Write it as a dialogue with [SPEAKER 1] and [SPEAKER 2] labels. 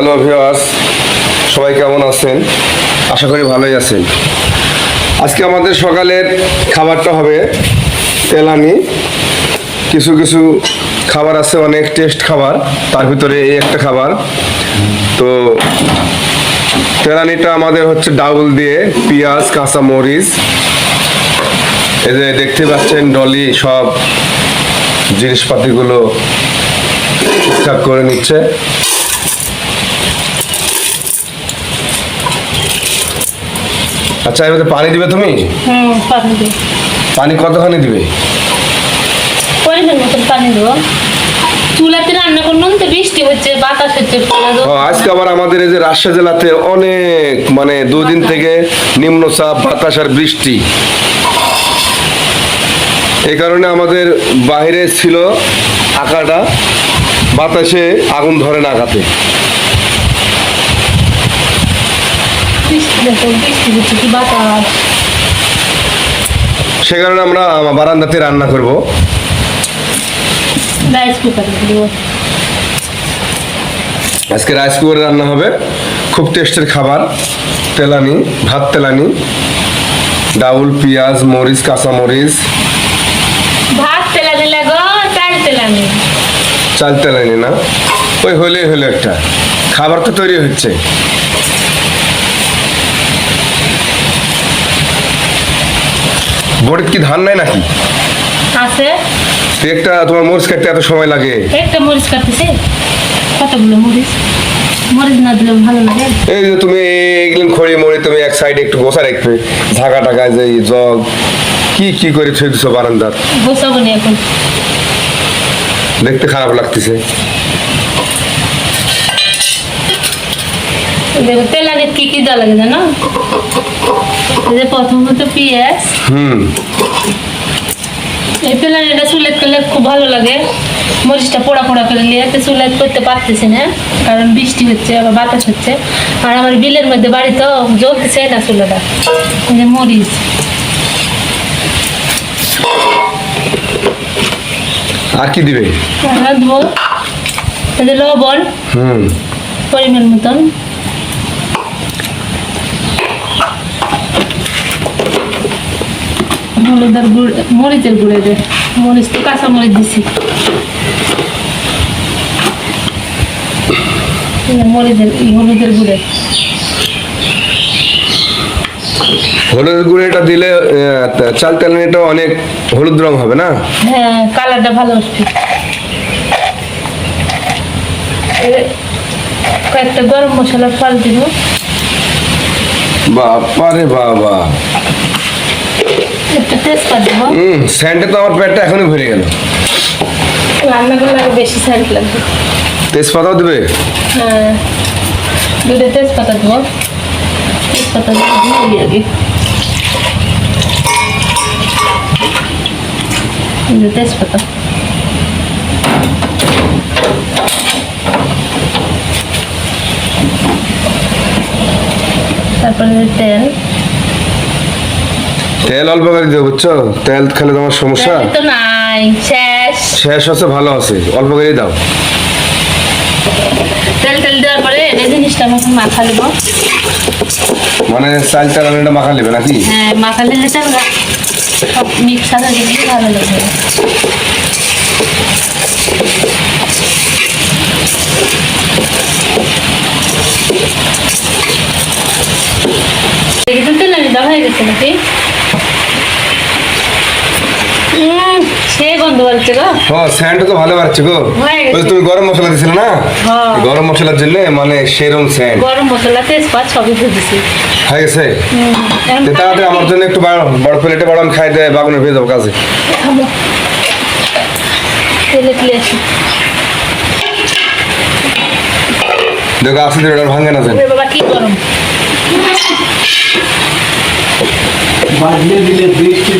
[SPEAKER 1] Hello viewers, সবাই কেমন আছেন? আশা করি ভালোই আছেন। আজকে আমাদের সকালের খাবারটা হবে তেলানি। কিছু কিছু খাবার আছে অনেক টেস্ট খাবার, তার ভিতরে এই একটা খাবার। তো তেলানিটা আমাদের হচ্ছে ডাউল দিয়ে পেঁয়াজ, কাঁচা মরিচ, এই যে দেখতে পাচ্ছেন ডলি সব জিনিসপাতিগুলো ঠিকঠাক করে নিচ্ছে। আচ্ছা, এবার পানি দিবে তুমি?
[SPEAKER 2] পানি দেবো।
[SPEAKER 1] পানি কতখানি দিবে?
[SPEAKER 2] পরিমাণ মতন পানি দেবো। চুলাতে রান্না করলাম তো, বৃষ্টি হচ্ছে, বাতাস হচ্ছে।
[SPEAKER 1] আজকে আবার আমাদের এই যে রাজশাহী জেলাতে অনেক দুদিন থেকে নিম্নচাপ, বাতাস আর বৃষ্টি। এই কারণে আমাদের বাইরে ছিল আঁকাটা, বাতাসে আগুন ধরে না আঁকাতে।
[SPEAKER 2] বৃষ্টি হচ্ছে কি বাতাস,
[SPEAKER 1] সে কারণে আমরা বারান্দাতে রান্না করব।
[SPEAKER 2] রাইস কুকারে দেবো।
[SPEAKER 1] আজকে রাইস কুকারে রান্না হবে, খুব টেস্টের খাবার। তেলানি, ভাত তেলানি, ডাউল, পেঁয়াজ, মরিচ, কাঁচা মরিচ।
[SPEAKER 2] ভাত তেলানি লাগো, চাল তেলানি।
[SPEAKER 1] চাল তেলানি না, ওই হলেই হলো একটা খাবার, তো তৈরি হচ্ছে। বড়ির কি ধান নাই নাকি?
[SPEAKER 2] আছে
[SPEAKER 1] একটা তোমার মরিচ কাটতে এত সময় লাগে?
[SPEAKER 2] একটা মরিচ কাটতেছে। কতগুলো মরিচ, মরিচ না দিলে ভালো লাগে।
[SPEAKER 1] এই যে তুমি এগুলো খড়ি মরি তুমি এক সাইডে একটু গোছা রাখবে, ঢাকা টাকায় যে জগ কি কি করে থুয়ে দিছো বারান্দার।
[SPEAKER 2] বসাবো না এখন,
[SPEAKER 1] দেখতে খারাপ লাগতেছে।
[SPEAKER 2] দেখো তেলানি কি কি দেওয়া লাগে জানো? এই যে প্রথমত পেঁয়াজ। এই তেলানিটা চুলেট করলে খুব ভালো লাগে। মরিচটা পোড়া পোড়া করে নিয়ে চুলেট করতে পারতেছি না, কারণ বৃষ্টি হচ্ছে, আবার বাতাস হচ্ছে। আর আমার বিলের মধ্যে বাড়ি তো, জ্বলতেছে না চুলাটা। এই যে মরিচ,
[SPEAKER 1] আর কি দিবে?
[SPEAKER 2] রাঁধবো। এই যে লবণ পরিমাণ মতন, হলুদের গুঁড়ো, মরিচের গুঁড়ো দে। মরিচ তো কাঁচা মরিচ দিছি। হলুদের গুঁড়ো,
[SPEAKER 1] হলুদের গুঁড়োটা দিলে চাল তেলানিটা অনেক হলুদ রং হবে না?
[SPEAKER 2] হ্যাঁ, কালারটা ভালো আসবে। কয়েকটা গরম মশলার ফল দিব।
[SPEAKER 1] বাবা রে বাবা,
[SPEAKER 2] একটা তেজপাত দিব।
[SPEAKER 1] স্যান্ডে তো আমার পেটটা এখনই ভরে গেল।
[SPEAKER 2] রান্না করলে আরো বেশি সেন্ট লাগবে।
[SPEAKER 1] তেজপাতাও দিবে?
[SPEAKER 2] হ্যাঁ, দুটো তেজপাতা দিব। তেজপাতা দিয়ে আগে তেজপাতা, তারপরে তেল।
[SPEAKER 1] তেল অল্প করে দিও, বুঝছো? তেল খেলে তোমার সমস্যা।
[SPEAKER 2] তেল তো নাই, শেষ।
[SPEAKER 1] শেষ আছে, ভালো আছে, অল্প করে দাও।
[SPEAKER 2] তেল দেওয়ার পরে এই জিনিসটা আমি মাখা দেবো।
[SPEAKER 1] মানে চাল তেলানিটা মাখা নেবে নাকি?
[SPEAKER 2] হ্যাঁ, মাখা দিলে সব মিক্সার হয়ে গেলে ভালো লাগবে। দেখি তো তেলানি দেওয়া হয়ে গেছে নাকি? সে গন্ধ বাড়ছে গো।
[SPEAKER 1] স্যান্ড তো ভালো বাড়ছে গো। ওই তুমি গরম মশলা দিছিলে না, গরম মশলার জন্য সেরম স্যান্ড।
[SPEAKER 2] গরম মশলা, তেজপাত সবই দিয়েছি।
[SPEAKER 1] হয়ে গেছে। তাড়াতাড়ি আমার জন্য একটু বড় প্লেটে বড়, আমি খাই দেয় বাগুনে ভেজে যাবো কাজে।
[SPEAKER 2] তেলে তুলে আসি।
[SPEAKER 1] দেখো আসি দিলে ভাঙে না যেন।
[SPEAKER 2] বাবা কি গরম।
[SPEAKER 3] বাজলে দিলে বৃষ্টি